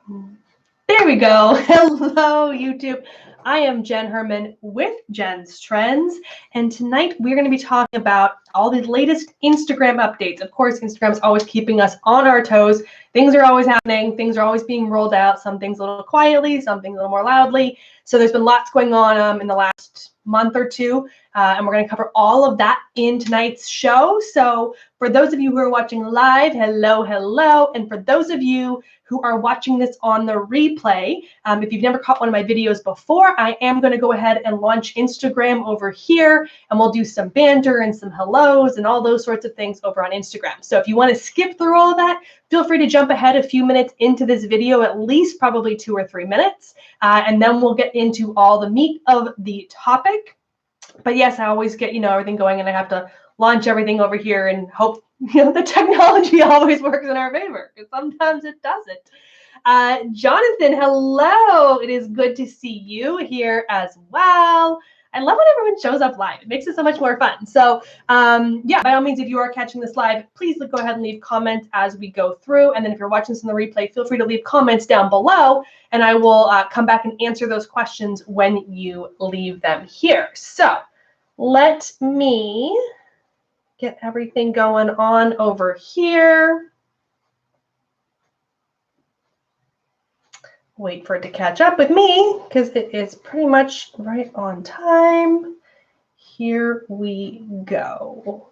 There we go. Hello, YouTube. I am Jenn HERMAN with Jenn's Trends, and tonight we're going to be talking about all the latest Instagram updates. Of course, Instagram is always keeping us on our toes. Things are always happening. Things are always being rolled out. Some things a little quietly, some things a little more loudly. So there's been lots going on in the last month or two, and we're going to cover all of that in tonight's show. So for those of you who are watching live, hello, hello. And for those of you who are watching this on the replay, if you've never caught one of my videos before, I am going to go ahead and launch Instagram over here, and we'll do some banter and some hellos and all those sorts of things over on Instagram. So if you want to skip through all of that, feel free to jump ahead a few minutes into this video, at least probably 2 or 3 minutes, and then we'll get into all the meat of the topic. But yes, I always get, everything going, and I have to launch everything over here and hope, the technology always works in our favor, because sometimes it doesn't. Jonathan, hello. It is good to see you here as well. I love when everyone shows up live. It makes it so much more fun. So yeah, by all means, if you are catching this live, please go ahead and leave comments as we go through. And then if you're watching this on the replay, feel free to leave comments down below, and I will come back and answer those questions when you leave them here. So let me get everything going on over here. Wait for it to catch up with me because it is pretty much right on time. Here we go.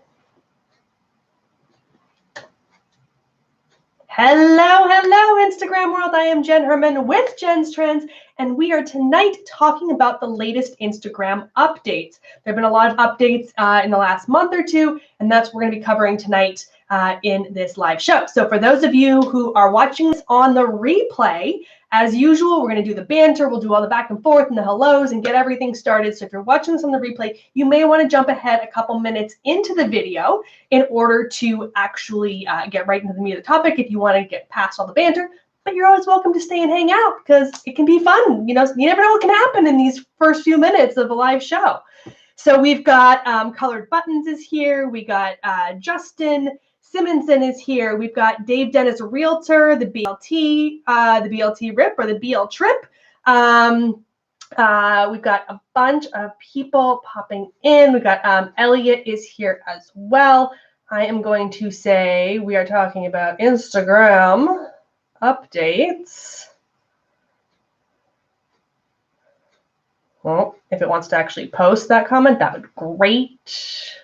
Hello, hello, Instagram world. I am Jenn HERMAN with Jenn's Trends, and we are tonight talking about the latest Instagram updates. There have been a lot of updates in the last month or two, and that's what we're going to be covering tonight in this live show. So for those of you who are watching this on the replay, as usual, we're going to do the banter. We'll do all the back and forth and the hellos and get everything started. So if you're watching this on the replay, you may want to jump ahead a couple minutes into the video in order to actually get right into the meat of the topic if you want to get past all the banter. But you're always welcome to stay and hang out because it can be fun. You never know what can happen in these first few minutes of a live show. So we've got Colored Buttons is here. We got Justin Simonson is here. We've got Dave Dennis Realtor, the BLT Rip or the BL Trip. We've got a bunch of people popping in. We've got Elliot is here as well. I am going to say we are talking about Instagram updates. Well, if it wants to actually post that comment, that would be great.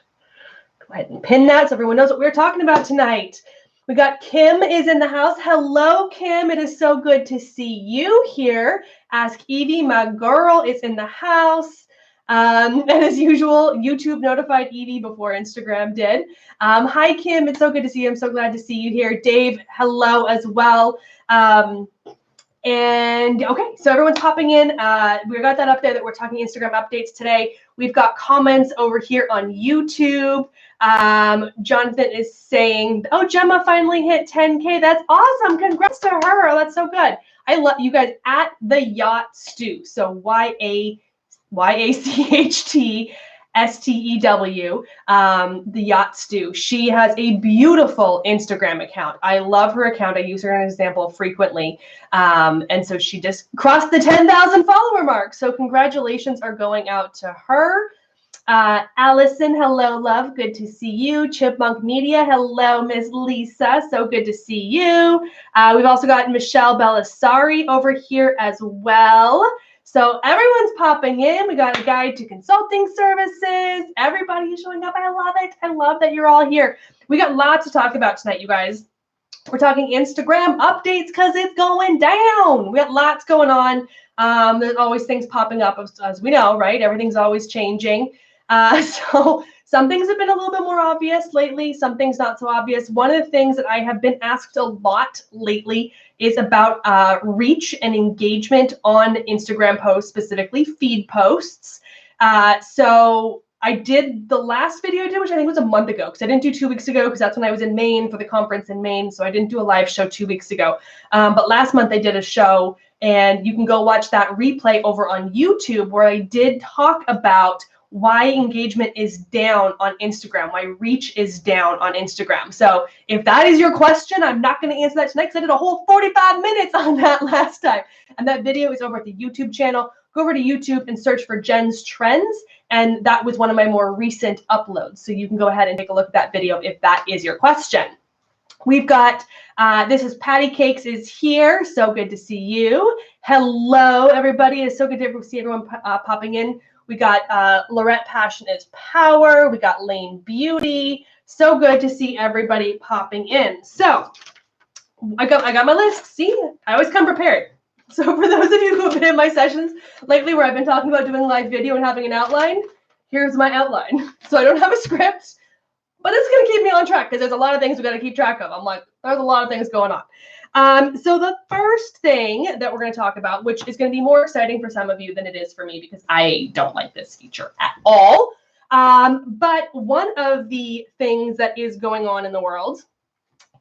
Go ahead and pin that so everyone knows what we're talking about tonight. We got Kim is in the house. Hello, Kim. It is so good to see you here. Ask Evie, my girl, is in the house. And as usual, YouTube notified Evie before Instagram did. Hi, Kim. It's so good to see you. I'm so glad to see you here. Dave, hello as well. And okay, so everyone's popping in. We got that up there that we're talking Instagram updates today. We've got comments over here on YouTube. Jonathan is saying, oh, Gemma finally hit 10K. That's awesome. Congrats to her. That's so good. I love you guys at the Yacht Stew. So YACHTSTEW, the Yacht Stew. She has a beautiful Instagram account. I love her account. I use her as an example frequently. And so she just crossed the 10,000 follower mark. So congratulations are going out to her. Allison, hello, love. Good to see you. Chipmunk Media, hello, Miss Lisa. So good to see you. We've also got Michelle Belisari over here as well. So everyone's popping in. We got a guide to consulting services. Everybody is showing up. I love it. I love that you're all here. We got lots to talk about tonight, you guys. We're talking Instagram updates because it's going down. We got lots going on. There's always things popping up, as we know, right? Everything's always changing. So some things have been a little bit more obvious lately, some things not so obvious. One of the things that I have been asked a lot lately is about reach and engagement on Instagram posts, specifically feed posts. So I did the last video I did, which I think was a month ago, because I didn't do 2 weeks ago, because that's when I was in Maine for the conference in Maine. So I didn't do a live show 2 weeks ago. But last month I did a show, and you can go watch that replay over on YouTube, where I did talk about why engagement is down on Instagram, why reach is down on Instagram. So if that is your question, I'm not going to answer that tonight because I did a whole 45 minutes on that last time. And that video is over at the YouTube channel. Go over to YouTube and search for Jenn's Trends. And that was one of my more recent uploads. So you can go ahead and take a look at that video if that is your question. We've got, this is Patty Cakes is here. So good to see you. Hello, everybody. It's so good to see everyone popping in. We got Lorette Passion is Power. We got Lane Beauty. So good to see everybody popping in. So I got my list. See, I always come prepared. So for those of you who have been in my sessions lately where I've been talking about doing live video and having an outline, here's my outline. So I don't have a script, but it's going to keep me on track because there's a lot of things we got to keep track of. I'm like, there's a lot of things going on. So the first thing that we're going to talk about, which is going to be more exciting for some of you than it is for me because I don't like this feature at all. But one of the things that is going on in the world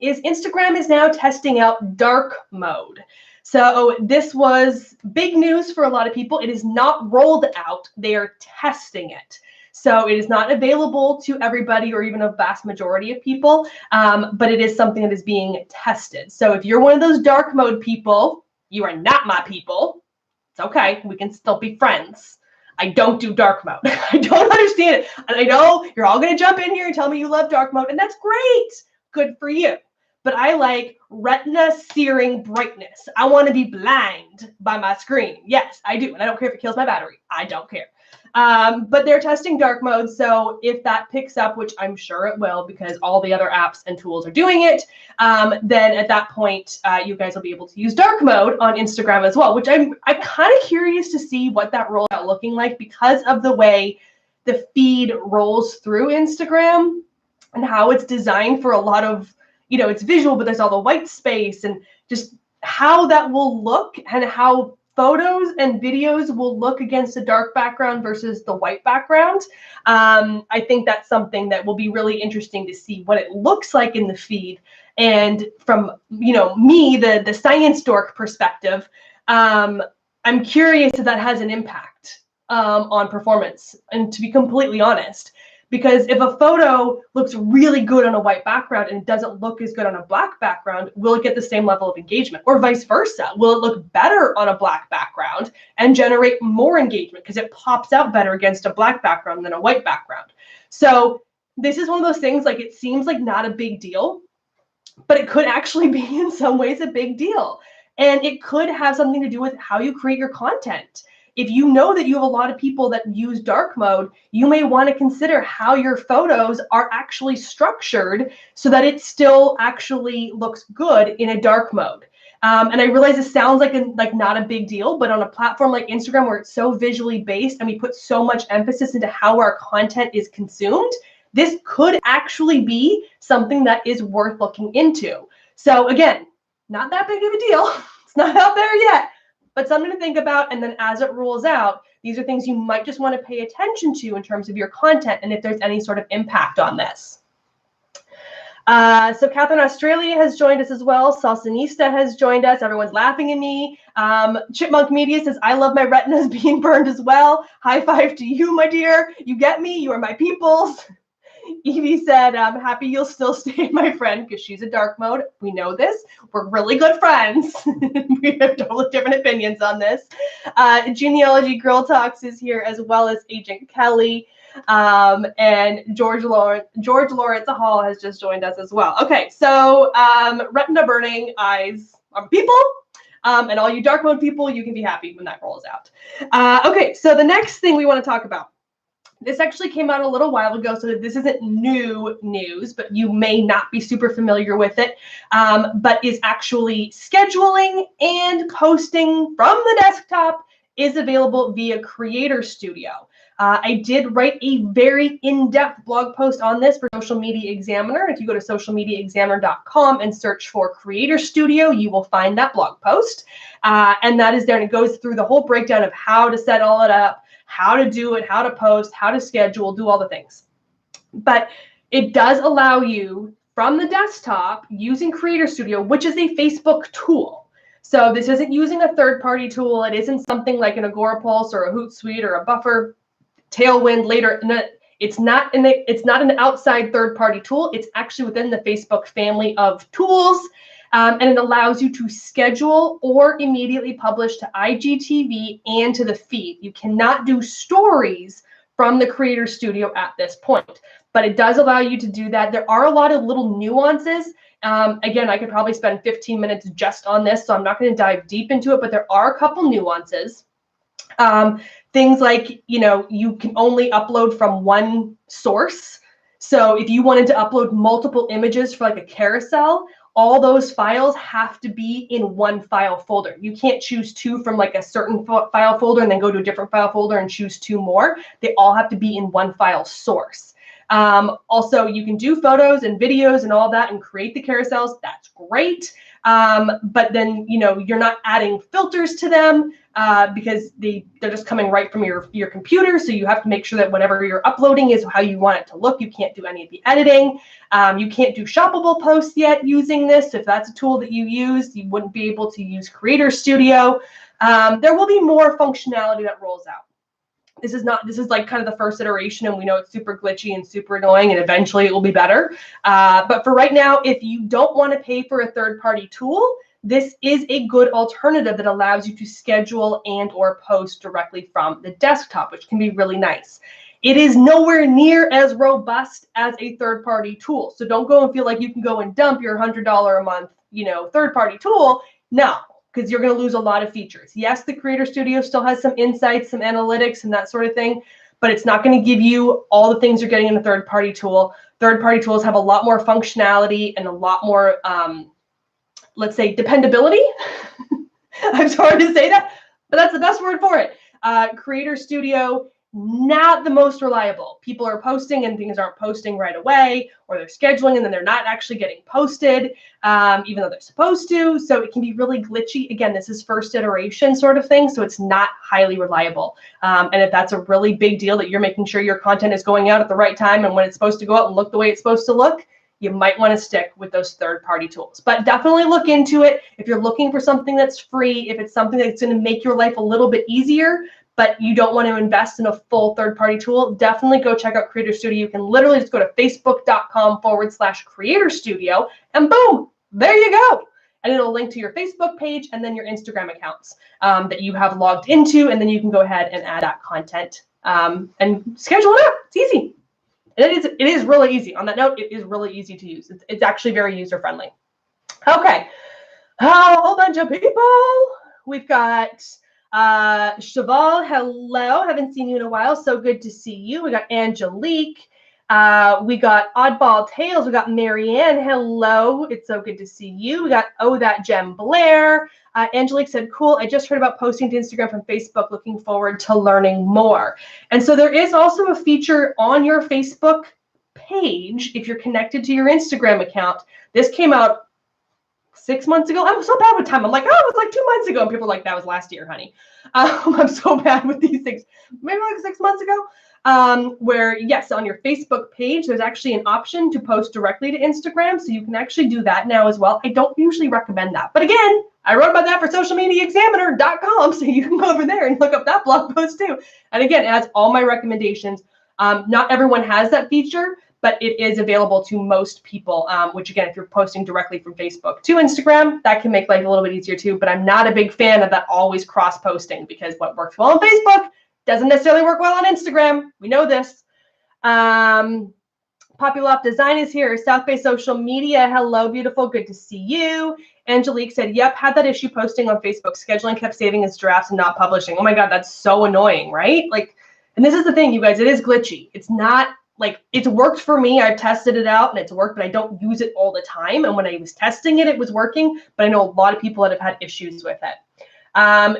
is Instagram is now testing out dark mode. So this was big news for a lot of people. It is not rolled out. They are testing it. So it is not available to everybody or even a vast majority of people, but it is something that is being tested. So if you're one of those dark mode people, you are not my people. It's okay. We can still be friends. I don't do dark mode. I don't understand it. And I know you're all going to jump in here and tell me you love dark mode, and that's great. Good for you. But I like retina searing brightness. I want to be blind by my screen. Yes, I do. And I don't care if it kills my battery. I don't care. But they're testing dark mode. So if that picks up, which I'm sure it will because all the other apps and tools are doing it, then at that point, you guys will be able to use dark mode on Instagram as well, which I'm kind of curious to see what that rollout looking like because of the way the feed rolls through Instagram and how it's designed for a lot of, it's visual, but there's all the white space and just how that will look and how photos and videos will look against a dark background versus the white background. I think that's something that will be really interesting to see what it looks like in the feed. And from, me, the science dork perspective, I'm curious if that has an impact on performance. And to be completely honest, because if a photo looks really good on a white background and it doesn't look as good on a black background, will it get the same level of engagement? Or vice versa? Will it look better on a black background and generate more engagement because it pops out better against a black background than a white background? So this is one of those things, like, it seems like not a big deal, but it could actually be in some ways a big deal. And it could have something to do with how you create your content. If you know that you have a lot of people that use dark mode, you may want to consider how your photos are actually structured so that it still actually looks good in a dark mode. And I realize this sounds like not a big deal, but on a platform like Instagram where it's so visually based and we put so much emphasis into how our content is consumed, this could actually be something that is worth looking into. So again, not that big of a deal. It's not out there yet. But something to think about, and then as it rolls out, these are things you might just want to pay attention to in terms of your content and if there's any sort of impact on this. So Catherine Australia has joined us as well. Salsanista has joined us. Everyone's laughing at me. Chipmunk Media says, I love my retinas being burned as well. High five to you, my dear. You get me. You are my peoples. Evie said, I'm happy you'll still stay my friend because she's a dark mode. We know this. We're really good friends. We have totally different opinions on this. Genealogy Girl Talks is here as well as Agent Kelly. And George Lawrence Hall has just joined us as well. Okay, so retina burning eyes are people. And all you dark mode people, you can be happy when that rolls out. Okay, so the next thing we want to talk about. This actually came out a little while ago, so this isn't new news, but you may not be super familiar with it, but is actually scheduling and posting from the desktop is available via Creator Studio. I did write a very in-depth blog post on this for Social Media Examiner. If you go to socialmediaexaminer.com and search for Creator Studio, you will find that blog post. And that is there, and it goes through the whole breakdown of how to set all it up, how to do it, how to post, how to schedule, do all the things. But it does allow you from the desktop using Creator Studio, which is a Facebook tool. So this isn't using a third-party tool. It isn't something like an Agorapulse or a Hootsuite or a Buffer. Tailwind later. It's not an outside third-party tool. It's actually within the Facebook family of tools, and it allows you to schedule or immediately publish to IGTV and to the feed. You cannot do stories from the Creator Studio at this point, but it does allow you to do that. There are a lot of little nuances. Again, I could probably spend 15 minutes just on this, so I'm not going to dive deep into it, but there are a couple nuances. Things like, you can only upload from one source. So if you wanted to upload multiple images for like a carousel, all those files have to be in one file folder. You can't choose two from like a certain file folder and then go to a different file folder and choose two more. They all have to be in one file source. Also, you can do photos and videos and all that and create the carousels. That's great. But then, you're not adding filters to them because they're just coming right from your computer. So you have to make sure that whatever you're uploading is how you want it to look. You can't do any of the editing. You can't do shoppable posts yet using this. If that's a tool that you use, you wouldn't be able to use Creator Studio. There will be more functionality that rolls out. This is like kind of the first iteration, and we know it's super glitchy and super annoying, and eventually it will be better. But for right now, if you don't want to pay for a third-party tool, this is a good alternative that allows you to schedule and or post directly from the desktop, which can be really nice. It is nowhere near as robust as a third-party tool. So don't go and feel like you can go and dump your $100 a month, third-party tool. No, because you're going to lose a lot of features. Yes, the Creator Studio still has some insights, some analytics, and that sort of thing, but it's not going to give you all the things you're getting in a third-party tool. Third-party tools have a lot more functionality and a lot more, let's say, dependability. I'm sorry to say that, but that's the best word for it. Creator Studio, not the most reliable. People are posting and things aren't posting right away, or they're scheduling and then they're not actually getting posted, even though they're supposed to. So it can be really glitchy. Again, this is first iteration sort of thing, so it's not highly reliable. And if that's a really big deal that you're making sure your content is going out at the right time and when it's supposed to go out and look the way it's supposed to look, you might want to stick with those third-party tools. But definitely look into it. If you're looking for something that's free, if it's something that's going to make your life a little bit easier, but you don't want to invest in a full third-party tool, definitely go check out Creator Studio. You can literally just go to facebook.com/Creator Studio, and boom, there you go. And it'll link to your Facebook page and then your Instagram accounts that you have logged into, and then you can go ahead and add that content and schedule it out. It's easy. And it is really easy. On that note, it is really easy to use. It's actually very user-friendly. Okay, a whole bunch of people. We've got Cheval, hello. Haven't seen you in a while. So good to see you. We got Angelique. We got Oddball Tales. We got Marianne. Hello. It's so good to see you. We got That Jem Blair. Angelique said, cool. I just heard about posting to Instagram from Facebook. Looking forward to learning more. And so there is also a feature on your Facebook page if you're connected to your Instagram account. This came out 6 months ago. I'm so bad with time. I'm like, oh, it was like 2 months ago. And people are like, that was last year, honey. I'm so bad with these things. Maybe like 6 months ago. Where, yes, on your Facebook page, there's actually an option to post directly to Instagram. So you can actually do that now as well. I don't usually recommend that. But again, I wrote about that for socialmediaexaminer.com. So you can go over there and look up that blog post too. And again, it has all my recommendations. Not everyone has that feature, but it is available to most people, which again, if you're posting directly from Facebook to Instagram, that can make life a little bit easier too. But I'm not a big fan of that always cross-posting, because what works well on Facebook doesn't necessarily work well on Instagram. We know this. Populop Design is here. South Bay Social Media. Hello, beautiful. Good to see you. Angelique said, yep, had that issue posting on Facebook. Scheduling kept saving as drafts and not publishing. Oh my God, that's so annoying, right? Like, and this is the thing, you guys, it is glitchy. It's not like, it's worked for me. I've tested it out and it's worked, but I don't use it all the time. And when I was testing it, it was working, but I know a lot of people that have had issues with it.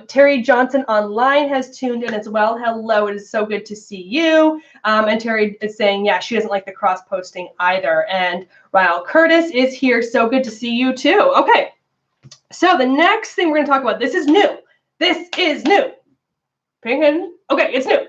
Terry Johnson online has tuned in as well. Hello, it is so good to see you. And Terry is saying, yeah, she doesn't like the cross posting either. And Ryle Curtis is here. So good to see you too. Okay. So the next thing we're going to talk about, this is new. This is new. Okay, it's new.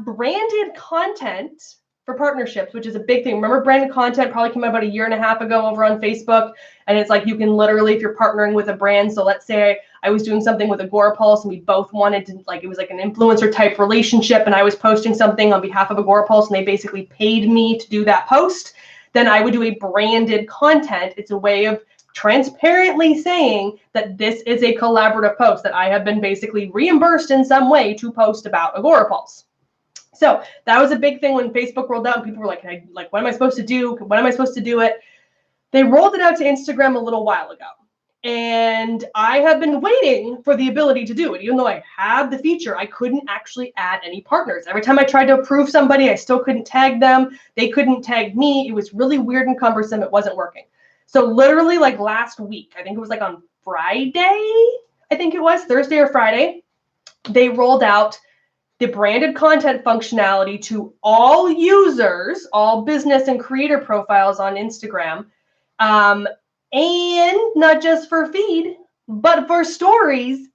Branded content for partnerships, which is a big thing. Remember, branded content probably came out about a year and a half ago over on Facebook. And it's like you can literally, if you're partnering with a brand, so let's say I was doing something with Agorapulse and we both wanted to, like, it was like an influencer type relationship, and I was posting something on behalf of Agorapulse and they basically paid me to do that post, then I would do a branded content. It's a way of transparently saying that this is a collaborative post, that I have been basically reimbursed in some way to post about Agorapulse. So that was a big thing when Facebook rolled out and people were like, what am I supposed to do? When am I supposed to do it? They rolled it out to Instagram a little while ago. And I have been waiting for the ability to do it. Even though I had the feature, I couldn't actually add any partners. Every time I tried to approve somebody, I still couldn't tag them. They couldn't tag me. It was really weird and cumbersome. It wasn't working. So literally like last week, I think it was like on Friday, I think it was Thursday or Friday, they rolled out the branded content functionality to all users, all business and creator profiles on Instagram. And not just for feed, but for stories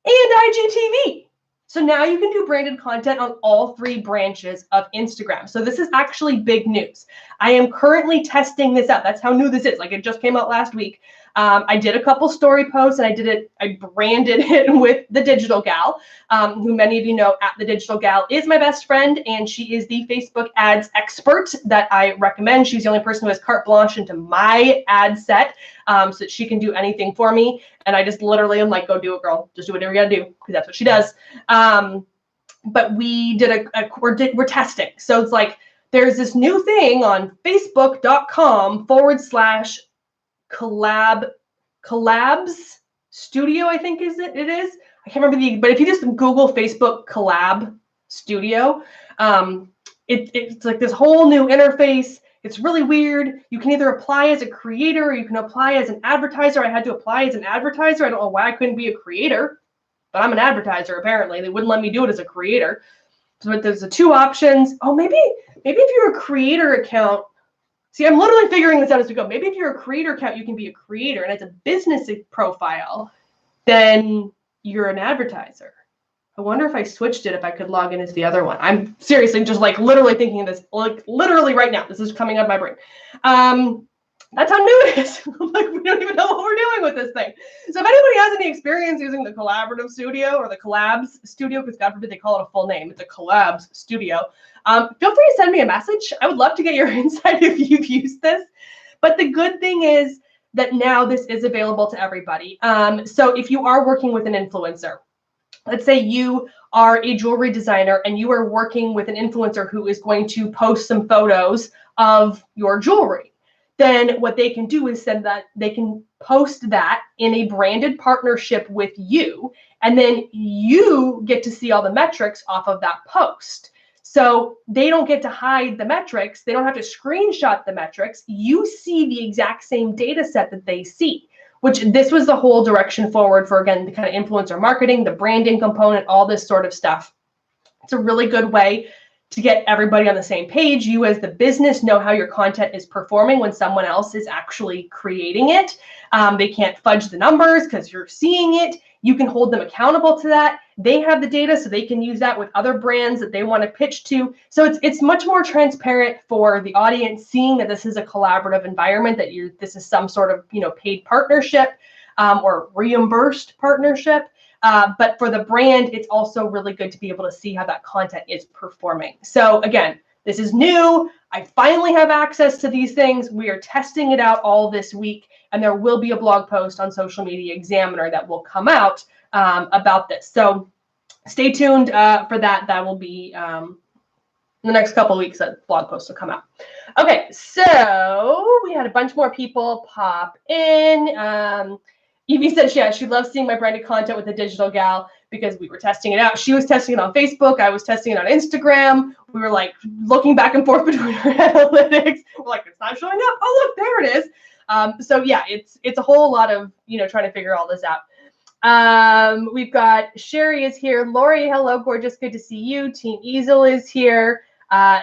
and IGTV. So now you can do branded content on all 3 branches of Instagram. So this is actually big news. I am currently testing this out. That's how new this is. Like, it just came out last week. I did a couple story posts and I branded it with the Digital Gal, who many of you know at the Digital Gal is my best friend, and she is the Facebook ads expert that I recommend. She's the only person who has carte blanche into my ad set, so that she can do anything for me. And I just literally am like, go do it, girl. Just do whatever you gotta do, because that's what she does. But we did we're testing. So it's like, there's this new thing on facebook.com/Collabs Studio, I think it is. I can't remember but if you just Google Facebook Collab Studio, it's like this whole new interface. It's really weird. You can either apply as a creator or you can apply as an advertiser. I had to apply as an advertiser. I don't know why I couldn't be a creator, but I'm an advertiser apparently. They wouldn't let me do it as a creator. So there's the 2 options. Oh, maybe if you're a creator account. See, I'm literally figuring this out as we go. Maybe if you're a creator account, you can be a creator, and it's a business profile, then you're an advertiser. I wonder if I switched it, if I could log in as the other one. I'm seriously just like literally thinking of this, like literally right now. This is coming out of my brain. That's how new it is. Like, we don't even know what we're doing with this thing. So if anybody has any experience using the Collaborative Studio or the Collabs Studio, because God forbid they call it a full name, it's a Collabs Studio, feel free to send me a message. I would love to get your insight if you've used this. But the good thing is that now this is available to everybody. So if you are working with an influencer, let's say you are a jewelry designer and you are working with an influencer who is going to post some photos of your jewelry, then what they can do is they can post that in a branded partnership with you, and then you get to see all the metrics off of that post. So they don't get to hide the metrics. They don't have to screenshot the metrics. You see the exact same data set that they see, which this was the whole direction forward for, again, the kind of influencer marketing, the branding component, all this sort of stuff. It's a really good way to get everybody on the same page. You as the business know how your content is performing when someone else is actually creating it. They can't fudge the numbers because you're seeing it. You can hold them accountable to that. They have the data, so they can use that with other brands that they want to pitch to. So it's much more transparent for the audience, seeing that this is a collaborative environment, that this is some sort of paid partnership or reimbursed partnership. But for the brand, it's also really good to be able to see how that content is performing. So again, this is new. I finally have access to these things. We are testing it out all this week, and there will be a blog post on Social Media Examiner that will come out about this. So stay tuned for that. That will be in the next couple of weeks, that blog post will come out. Okay, so we had a bunch more people pop in. Evie said, yeah, she loves seeing my branded content with the Digital Gal because we were testing it out. She was testing it on Facebook. I was testing it on Instagram. We were like looking back and forth between our analytics. We're like, it's not showing up. Oh, look, there it is. So yeah, it's a whole lot of, trying to figure all this out. We've got Sherry is here. Lori, hello, gorgeous. Good to see you. Team Easel is here.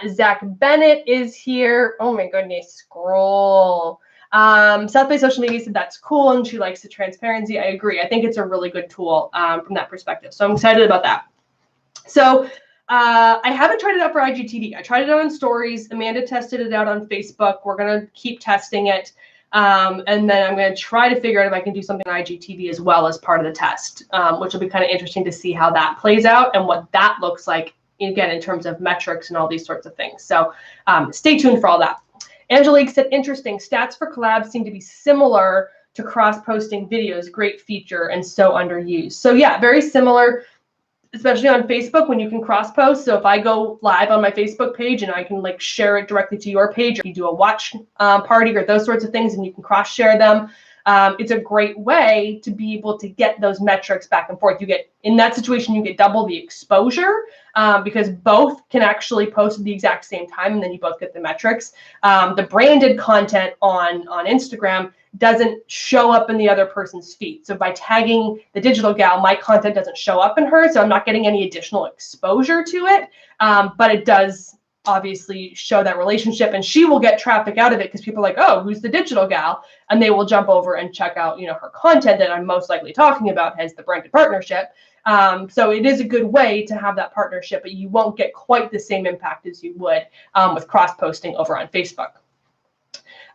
Zach Bennett is here. Oh my goodness, scroll. South Bay Social Media said that's cool and she likes the transparency. I agree. I think it's a really good tool from that perspective. So I'm excited about that. So I haven't tried it out for IGTV. I tried it out on stories. Amanda tested it out on Facebook. We're going to keep testing it. And then I'm going to try to figure out if I can do something on IGTV as well as part of the test, which will be kind of interesting to see how that plays out and what that looks like, again, in terms of metrics and all these sorts of things. So stay tuned for all that. Angelique said, interesting. Stats for collabs seem to be similar to cross-posting videos. Great feature and so underused. So yeah, very similar, especially on Facebook when you can cross-post. So if I go live on my Facebook page and I can like share it directly to your page, or you do a watch party or those sorts of things, and you can cross-share them, it's a great way to be able to get those metrics back and forth. You get, in that situation, you get double the exposure because both can actually post at the exact same time, and then you both get the metrics. The branded content on Instagram doesn't show up in the other person's feed. So by tagging the digital gal, my content doesn't show up in her, so I'm not getting any additional exposure to it, but it does obviously show that relationship, and she will get traffic out of it because people are like, oh, who's the digital gal? And they will jump over and check out, her content that I'm most likely talking about, hence the branded partnership. So it is a good way to have that partnership, but you won't get quite the same impact as you would with cross-posting over on Facebook.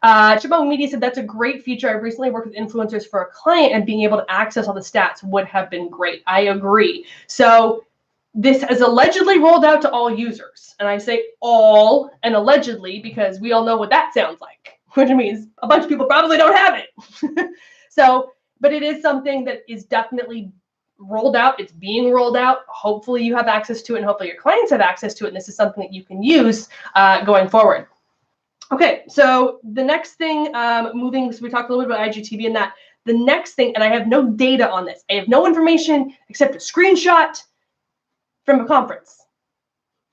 Shoppable Media said, that's a great feature. I recently worked with influencers for a client, and being able to access all the stats would have been great. I agree. So this is allegedly rolled out to all users. And I say all and allegedly because we all know what that sounds like, which means a bunch of people probably don't have it. So, but it is something that is definitely rolled out. It's being rolled out. Hopefully you have access to it, and hopefully your clients have access to it. And this is something that you can use going forward. Okay, so the next thing, moving, so we talked a little bit about IGTV and that. The next thing, and I have no data on this. I have no information except a screenshot from a conference.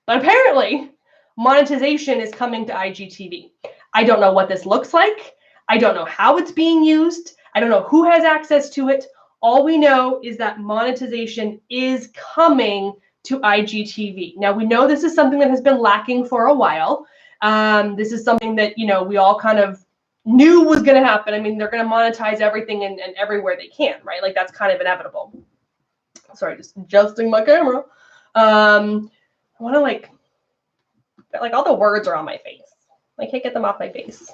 But apparently, monetization is coming to IGTV. I don't know what this looks like. I don't know how it's being used. I don't know who has access to it. All we know is that monetization is coming to IGTV. Now, we know this is something that has been lacking for a while. This is something that, we all kind of knew was going to happen. I mean, they're going to monetize everything and everywhere they can, right? Like, that's kind of inevitable. Sorry, just adjusting my camera. I want to like all the words are on my face. I can't get them off my face.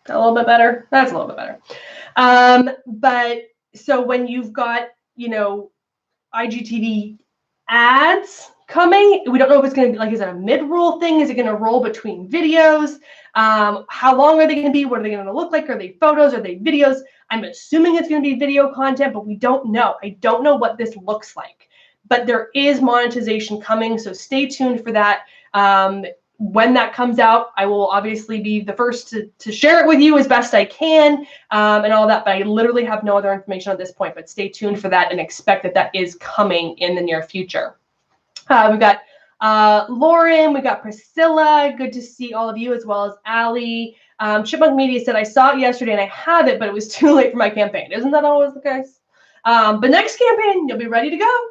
A little bit better. That's a little bit better. But so when you've got, IGTV ads coming, we don't know if it's going to be like, is it a mid-roll thing? Is it going to roll between videos? How long are they going to be? What are they going to look like? Are they photos? Are they videos? I'm assuming it's going to be video content, but we don't know. I don't know what this looks like. But there is monetization coming, so stay tuned for that. When that comes out, I will obviously be the first to share it with you as best I can and all that, but I literally have no other information at this point, but stay tuned for that and expect that that is coming in the near future. We've got Lauren, we got Priscilla, good to see all of you, as well as Allie. Chipmunk Media said, I saw it yesterday and I have it, but it was too late for my campaign. Isn't that always the case? But next campaign, you'll be ready to go.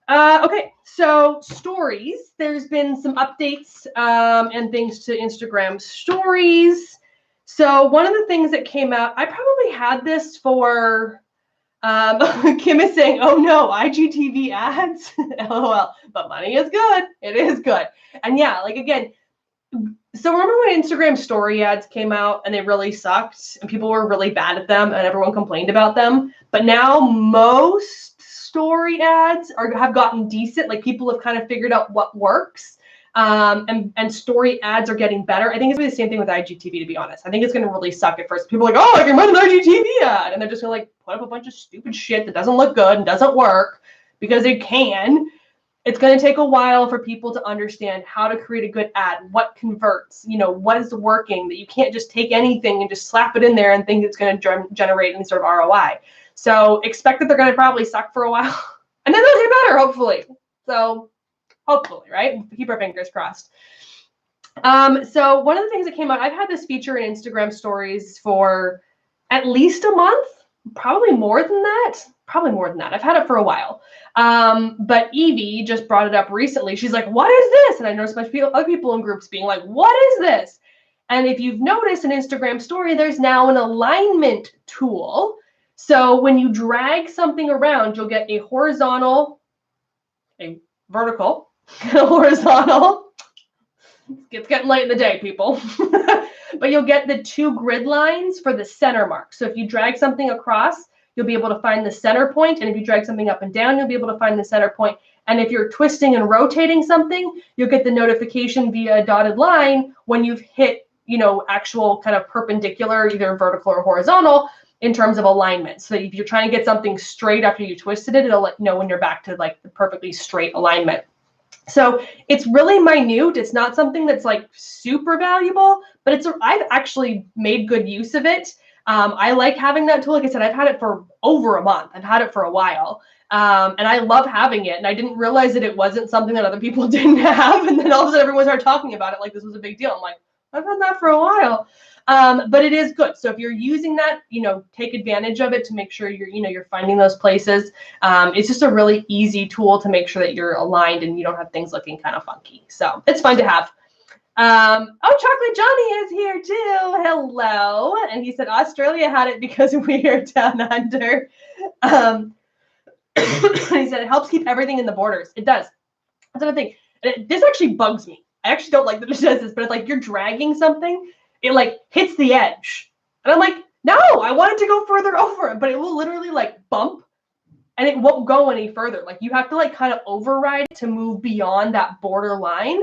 Okay, so stories. There's been some updates and things to Instagram stories. So one of the things that came out, I probably had this for, Kim is saying, oh no, IGTV ads, LOL, but money is good. It is good. And yeah, like again, so remember when Instagram story ads came out and they really sucked and people were really bad at them and everyone complained about them? But now most story ads have gotten decent. Like people have kind of figured out what works, and story ads are getting better. I think it's gonna be the same thing with IGTV, to be honest. I think it's gonna really suck at first. People are like, oh, I can run an IGTV ad, and they're just gonna like put up a bunch of stupid shit that doesn't look good and doesn't work because it can. It's going to take a while for people to understand how to create a good ad, what converts, what is working, that you can't just take anything and just slap it in there and think it's going to generate any sort of ROI. So expect that they're going to probably suck for a while and then they'll get better, hopefully. So hopefully, right? Keep our fingers crossed. So one of the things that came out, I've had this feature in Instagram stories for at least a month, probably more than that. I've had it for a while. But Evie just brought it up recently. She's like, what is this? And I noticed other people in groups being like, what is this? And if you've noticed an Instagram story, there's now an alignment tool. So when you drag something around, you'll get a horizontal, a vertical, horizontal. It's getting late in the day, people. But you'll get the 2 grid lines for the center mark. So if you drag something across, you'll be able to find the center point. And if you drag something up and down, you'll be able to find the center point. And if you're twisting and rotating something, you'll get the notification via a dotted line when you've hit, actual kind of perpendicular, either vertical or horizontal, in terms of alignment. So if you're trying to get something straight after you twisted it, it'll let you know when you're back to like the perfectly straight alignment. So it's really minute. It's not something that's like super valuable, but I've actually made good use of it. I like having that tool. Like I said, I've had it for over a month. I've had it for a while. And I love having it. And I didn't realize that it wasn't something that other people didn't have. And then all of a sudden everyone started talking about it like this was a big deal. I'm like, I've had that for a while. But it is good. So if you're using that, take advantage of it to make sure you're finding those places. It's just a really easy tool to make sure that you're aligned and you don't have things looking kind of funky. So it's fun to have. Chocolate Johnny is here too. Hello. And he said Australia had it because we are down under. He said it helps keep everything in the borders. It does. That's another thing. This actually bugs me. I actually don't like that it does this, but it's like you're dragging something, it like hits the edge. And I'm like, no, I want it to go further over it, but it will literally like bump and it won't go any further. Like you have to like kind of override to move beyond that border line,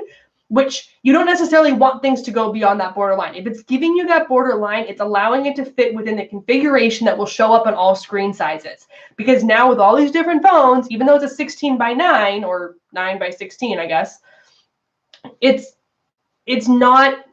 which you don't necessarily want things to go beyond that border line. If it's giving you that border line, it's allowing it to fit within the configuration that will show up on all screen sizes. Because now with all these different phones, even though it's a 16:9 or 9:16, I guess, it's not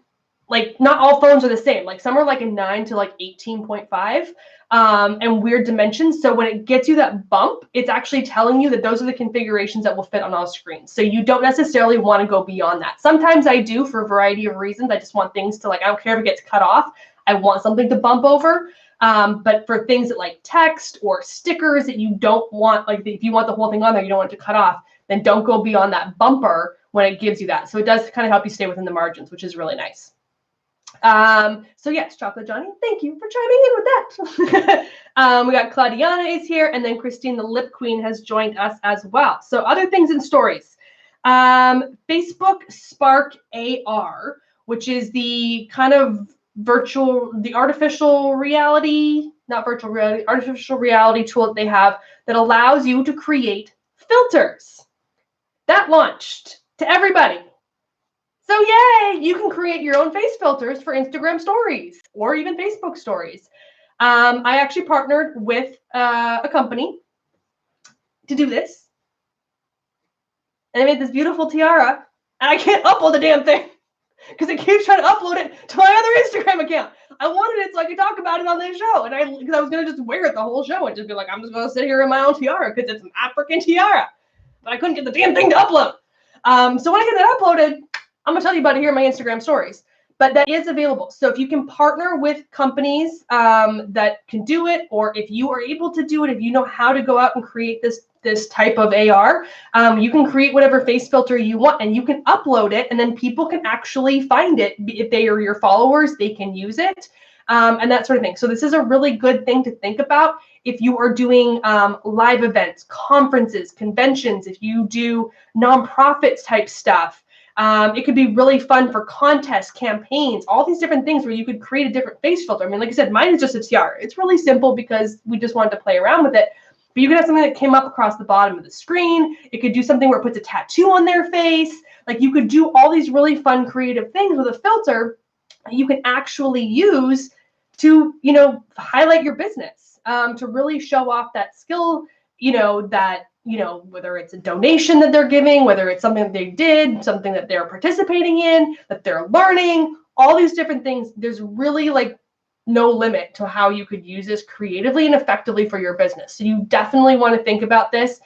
like, not all phones are the same. Like some are like a 9 to like 18.5 and weird dimensions. So when it gets you that bump, it's actually telling you that those are the configurations that will fit on all screens. So you don't necessarily want to go beyond that. Sometimes I do for a variety of reasons. I just want things to like, I don't care if it gets cut off. I want something to bump over. But for things that like text or stickers that you don't want, like if you want the whole thing on there, you don't want it to cut off, then don't go beyond that bumper when it gives you that. So it does kind of help you stay within the margins, which is really nice. So yes, Chocolate Johnny, thank you for chiming in with that. We got Claudiana is here, and then Christine the Lip Queen has joined us as well. So other things in stories. Facebook Spark AR, which is the kind of artificial reality, not virtual reality, artificial reality tool that they have that allows you to create filters. That launched to everybody. So yay, you can create your own face filters for Instagram stories or even Facebook stories. I actually partnered with a company to do this. And I made this beautiful tiara, and I can't upload the damn thing because it keeps trying to upload it to my other Instagram account. I wanted it so I could talk about it on this show, and because I was going to just wear it the whole show and just be like, I'm just going to sit here in my own tiara because it's an African tiara. But I couldn't get the damn thing to upload. So when I get that uploaded, I'm going to tell you about it here in my Instagram stories, but that is available. So if you can partner with companies that can do it, or if you are able to do it, if you know how to go out and create this type of AR, you can create whatever face filter you want and you can upload it, and then people can actually find it. If they are your followers, they can use it and that sort of thing. So this is a really good thing to think about if you are doing live events, conferences, conventions, if you do nonprofits type stuff. It could be really fun for contests, campaigns, all these different things where you could create a different face filter. I mean, like I said, mine is just a tiara. It's really simple because we just wanted to play around with it. But you could have something that came up across the bottom of the screen. It could do something where it puts a tattoo on their face. Like you could do all these really fun, creative things with a filter that you can actually use to, highlight your business, to really show off that skill, whether it's a donation that they're giving, whether it's something that they did, something that they're participating in, that they're learning, all these different things. There's really like no limit to how you could use this creatively and effectively for your business. So you definitely want to think about this.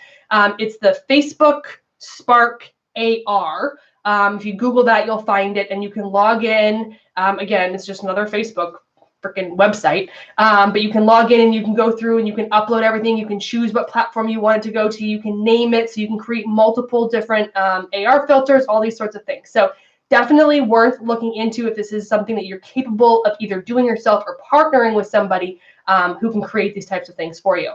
It's the Facebook Spark AR. If you Google that, you'll find it and you can log in. Again, it's just another Facebook freaking website, but you can log in and you can go through and you can upload everything. You can choose what platform you want it to go to. You can name it, so you can create multiple different AR filters, all these sorts of things. So definitely worth looking into if this is something that you're capable of either doing yourself or partnering with somebody who can create these types of things for you.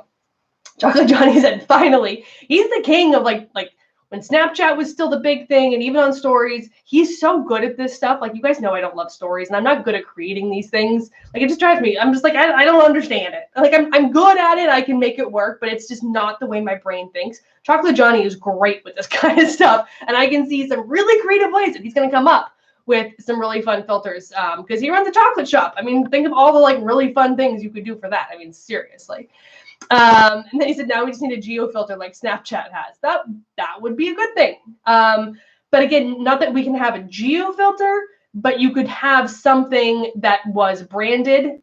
Chocolate Johnny said, finally, he's the king of like when Snapchat was still the big thing, and even on stories. He's so good at this stuff. Like, you guys know I don't love stories, and I'm not good at creating these things. Like, it just drives me. I'm just like, I don't understand it. Like, I'm good at it. I can make it work, but it's just not the way my brain thinks. Chocolate Johnny is great with this kind of stuff, and I can see some really creative ways that he's going to come up with some really fun filters, because he runs a chocolate shop. I mean, think of all the like really fun things you could do for that. I mean, seriously. And then he said, now we just need a geo filter like Snapchat has. That would be a good thing. But again, not that we can have a geo filter, but you could have something that was branded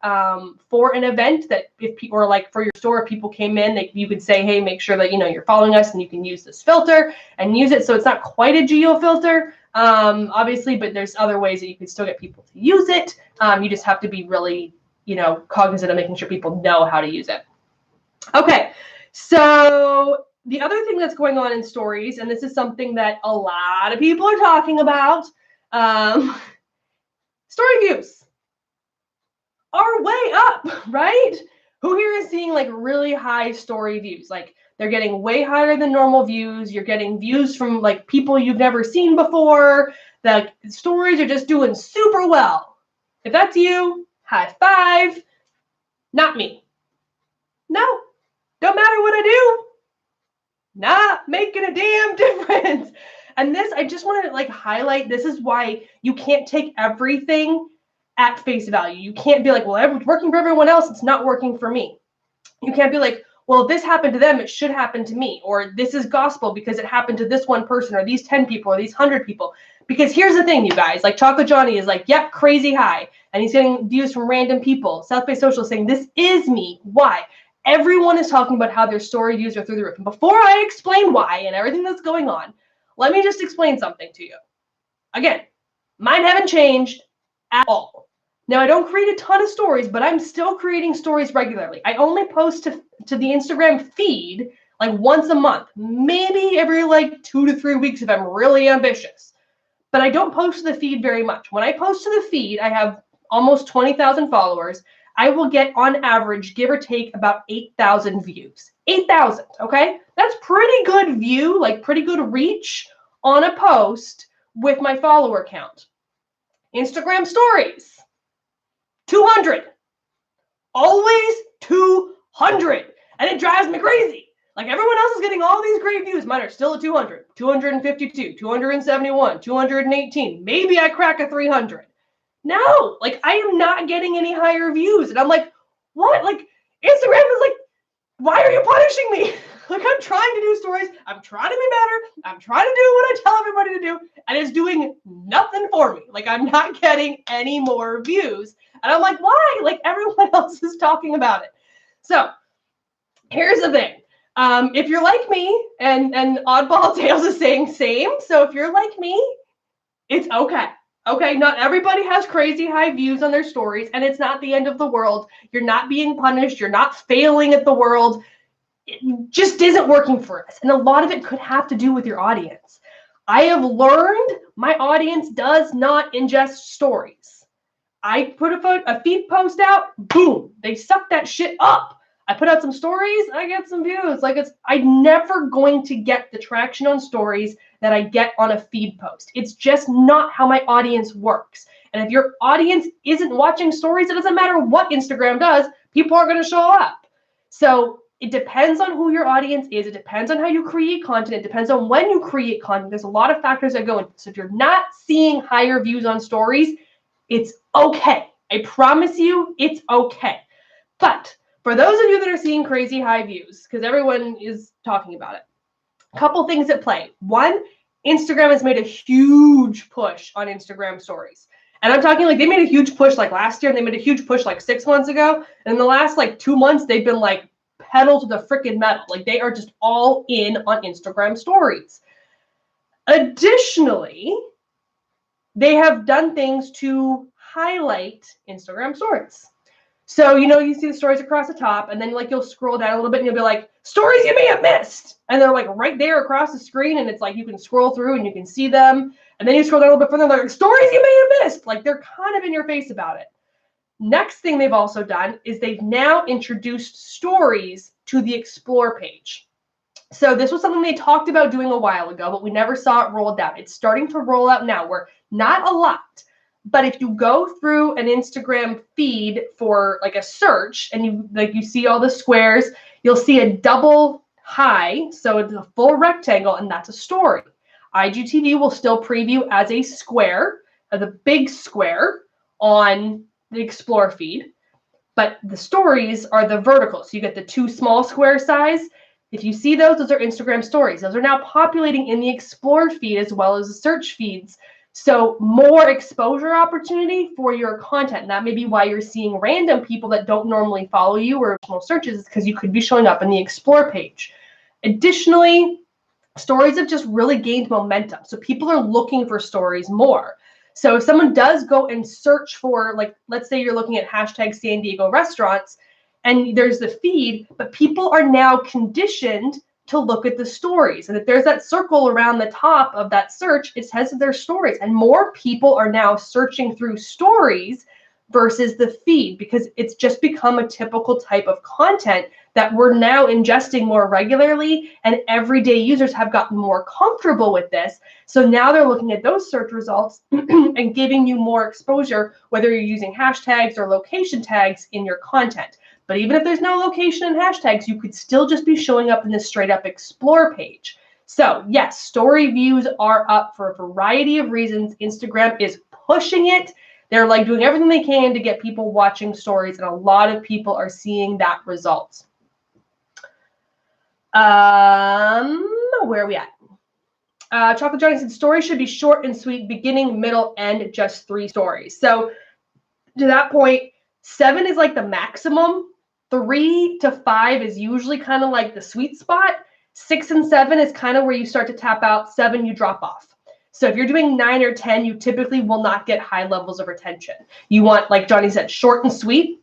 for an event that if people, or like for your store, if people came in, you could say, hey, make sure that you're following us and you can use this filter and use it. So it's not quite a geo filter, obviously, but there's other ways that you could still get people to use it. You just have to be really, cognizant of making sure people know how to use it. Okay, so the other thing that's going on in stories, and this is something that a lot of people are talking about, story views are way up, right? Who here is seeing like really high story views? Like, they're getting way higher than normal views. You're getting views from like people you've never seen before. The stories are just doing super well. If that's you, high five. Not me. No, don't matter what I do. Not making a damn difference. And this, I just want to like highlight, this is why you can't take everything at face value. You can't be like, well, it's working for everyone else, it's not working for me. You can't be like, well, if this happened to them, it should happen to me. Or this is gospel because it happened to this one person, or these 10 people, or these 100 people. Because here's the thing, you guys, like Chocolate Johnny is like, yep, crazy high. And he's getting views from random people. South Bay Social is saying, this is me. Why? Everyone is talking about how their story views are through the roof. And before I explain why and everything that's going on, let me just explain something to you. Again, mine haven't changed at all. Now, I don't create a ton of stories, but I'm still creating stories regularly. I only post to the Instagram feed like once a month, maybe every like 2 to 3 weeks if I'm really ambitious. But I don't post to the feed very much. When I post to the feed, I have almost 20,000 followers. I will get on average, give or take, about 8,000 views. 8,000, okay? That's pretty good view, like pretty good reach on a post with my follower count. Instagram stories, 200. Always 200. And it drives me crazy. Like, everyone else is getting all these great views. Mine are still at 200, 252, 271, 218. Maybe I crack a 300. No, like, I am not getting any higher views. And I'm like, what? Like, Instagram is like, why are you punishing me? Like, I'm trying to do stories. I'm trying to be better. I'm trying to do what I tell everybody to do. And it's doing nothing for me. Like, I'm not getting any more views. And I'm like, why? Like, everyone else is talking about it. So here's the thing. If you're like me, and Oddball Tales is saying same. So if you're like me, it's okay. Okay, not everybody has crazy high views on their stories, and it's not the end of the world. You're not being punished. You're not failing at the world. It just isn't working for us. And a lot of it could have to do with your audience. I have learned my audience does not ingest stories. I put a feed post out, boom, they suck that shit up. I put out some stories, I get some views. Like, I'm never going to get the traction on stories that I get on a feed post. It's just not how my audience works. And if your audience isn't watching stories, it doesn't matter what Instagram does, people are going to show up. So it depends on who your audience is. It depends on how you create content. It depends on when you create content. There's a lot of factors that go into it. So if you're not seeing higher views on stories, it's okay. I promise you, it's okay. But for those of you that are seeing crazy high views, because everyone is talking about it, a couple things at play. One, Instagram has made a huge push on Instagram stories. And I'm talking like they made a huge push like last year, and they made a huge push like 6 months ago. And in the last like 2 months, they've been like pedal to the freaking metal. Like, they are just all in on Instagram stories. Additionally, they have done things to highlight Instagram stories. So, you see the stories across the top, and then like you'll scroll down a little bit and you'll be like, stories you may have missed. And they're like right there across the screen, and it's like you can scroll through and you can see them. And then you scroll down a little bit further, and they're like, stories you may have missed. Like, they're kind of in your face about it. Next thing they've also done is they've now introduced stories to the Explore page. So this was something they talked about doing a while ago, but we never saw it rolled out. It's starting to roll out now. We're not a lot, but if you go through an Instagram feed for like a search and you see all the squares, you'll see a double high, so it's a full rectangle, and that's a story. IGTV will still preview as a square, as a big square on the Explore feed, but the stories are the vertical. So you get the 2 small square size. If you see those are Instagram stories. Those are now populating in the Explore feed as well as the search feeds. So more exposure opportunity for your content. And that may be why you're seeing random people that don't normally follow you or additional searches, because you could be showing up in the Explore page. Additionally, stories have just really gained momentum. So people are looking for stories more. So if someone does go and search for, like, let's say you're looking at hashtag San Diego restaurants, and there's the feed, but people are now conditioned to look at the stories. And if there's that circle around the top of that search, it says their stories. And more people are now searching through stories versus the feed, because it's just become a typical type of content that we're now ingesting more regularly, and everyday users have gotten more comfortable with this. So now they're looking at those search results and giving you more exposure, whether you're using hashtags or location tags in your content. But even if there's no location and hashtags, you could still just be showing up in this straight up Explore page. So yes, story views are up for a variety of reasons. Instagram is pushing it. They're like doing everything they can to get people watching stories, and a lot of people are seeing that result. Where are we at? Chocolate Johnny said stories should be short and sweet, beginning, middle, end, just 3 stories. So to that point, 7 is like the maximum. 3 to 5 is usually kind of like the sweet spot. 6 and 7 is kind of where you start to tap out. 7, you drop off. So if you're doing 9 or 10, you typically will not get high levels of retention. You want, like Johnny said, short and sweet,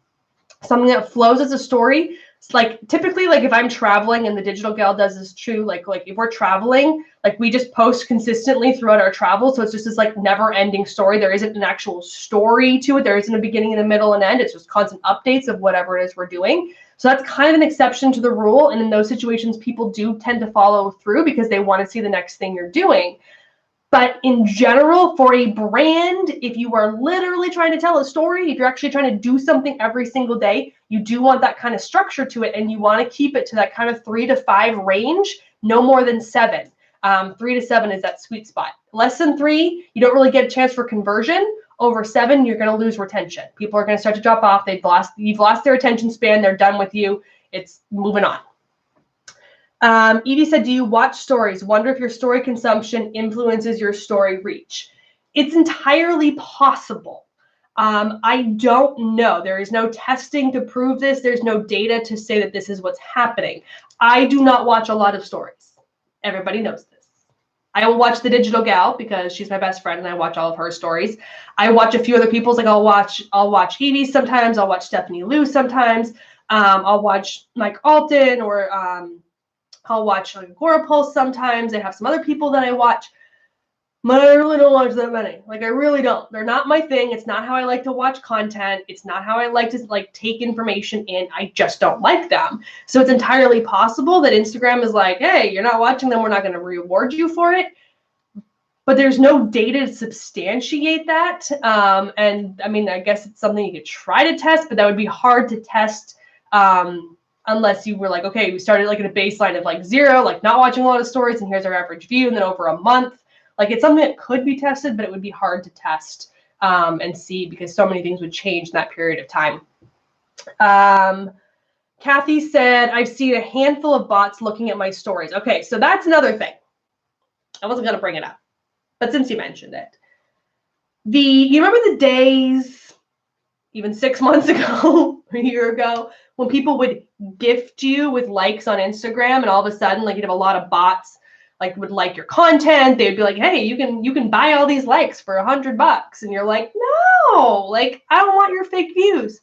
something that flows as a story. It's like typically, like if I'm traveling, and the digital gal does this too, like if we're traveling, like we just post consistently throughout our travel. So it's just this like never ending story. There isn't an actual story to it. There isn't a beginning and a middle and end. It's just constant updates of whatever it is we're doing. So that's kind of an exception to the rule. And in those situations, people do tend to follow through because they want to see the next thing you're doing. But in general, for a brand, if you are literally trying to tell a story, if you're actually trying to do something every single day, you do want that kind of structure to it, and you want to keep it to that kind of 3 to 5 range, no more than 7. 3 to 7 is that sweet spot. Less than 3, you don't really get a chance for conversion. Over 7, you're going to lose retention. People are going to start to drop off. You've lost their attention span. They're done with you. It's moving on. Evie said, do you watch stories? Wonder if your story consumption influences your story reach. It's entirely possible. I don't know. There is no testing to prove this. There's no data to say that this is what's happening. I do not watch a lot of stories. Everybody knows this. I will watch the digital gal because she's my best friend and I watch all of her stories. I watch a few other people's, like I'll watch Evie sometimes. I'll watch Stephanie Liu sometimes. I'll watch Mike Alton, or I'll watch like Agora Pulse sometimes. I have some other people that I watch, but I really don't watch that many. Like I really don't. They're not my thing. It's not how I like to watch content. It's not how I like to like take information in. I just don't like them. So it's entirely possible that Instagram is like, hey, you're not watching them. We're not going to reward you for it. But there's no data to substantiate that. And I mean, I guess it's something you could try to test, but that would be hard to test. Unless you were like, okay, we started like at a baseline of like 0, like not watching a lot of stories, and here's our average view, and then over a month, like it's something that could be tested, but it would be hard to test and see because so many things would change in that period of time. Kathy said, I've seen a handful of bots looking at my stories. Okay, so that's another thing. I wasn't going to bring it up, but since you mentioned it, you remember the days, even 6 months ago, a year ago, when people would gift you with likes on Instagram, and all of a sudden, like you'd have a lot of bots like would like your content. They'd be like, hey, you can buy all these likes for $100, and you're like, no, like I don't want your fake views.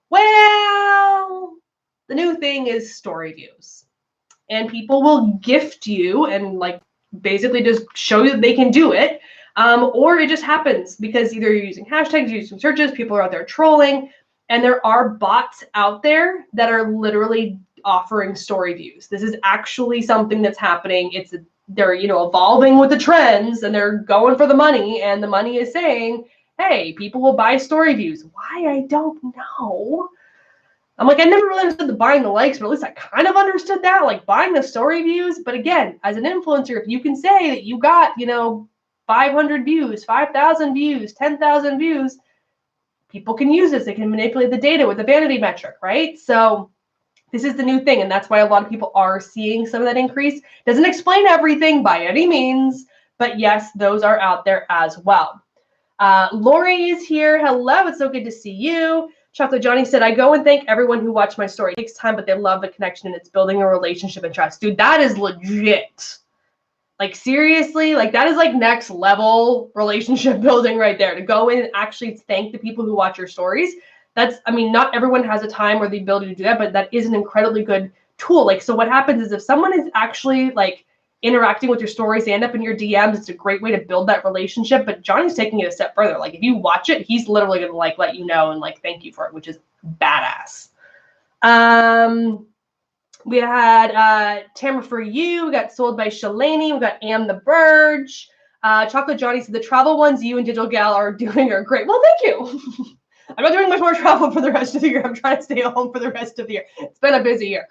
Well, the new thing is story views, and people will gift you and like basically just show you that they can do it, or it just happens because either you're using hashtags, you're using searches, people are out there trolling. And there are bots out there that are literally offering story views. This is actually something that's happening. They're evolving with the trends, and they're going for the money, and the money is saying, hey, people will buy story views. Why? I don't know. I'm like, I never really understood the buying the likes, but at least I kind of understood that, like buying the story views. But again, as an influencer, if you can say that you got, 500 views, 5,000 views, 10,000 views, people can use this. They can manipulate the data with the vanity metric, right? So this is the new thing, and that's why a lot of people are seeing some of that increase. Doesn't explain everything by any means, but yes, those are out there as well. Lori is here. Hello, it's so good to see you. Chocolate Johnny said, I go and thank everyone who watched my story. It takes time, but they love the connection, and it's building a relationship and trust. Dude, that is legit. Like, seriously, like that is like next level relationship building right there. To go in and actually thank the people who watch your stories. Not everyone has the time or the ability to do that, but that is an incredibly good tool. Like, so what happens is if someone is actually like interacting with your stories, they end up in your DMs. It's a great way to build that relationship. But Johnny's taking it a step further. Like, if you watch it, he's literally going to like let you know and like thank you for it, which is badass. We had Tamara For You. We got Sold by Shalani. We got the Verge. Chocolate Johnny said the travel ones you and Digital Gal are doing are great. Well, thank you. I'm not doing much more travel for the rest of the year. I'm trying to stay home for the rest of the year. It's been a busy year.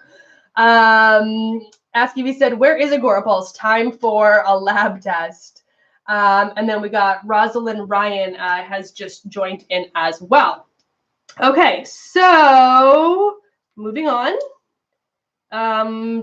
AskEV said, where is Agorapulse? Time for a lab test. And then we got Rosalind Ryan has just joined in as well. Okay, so moving on.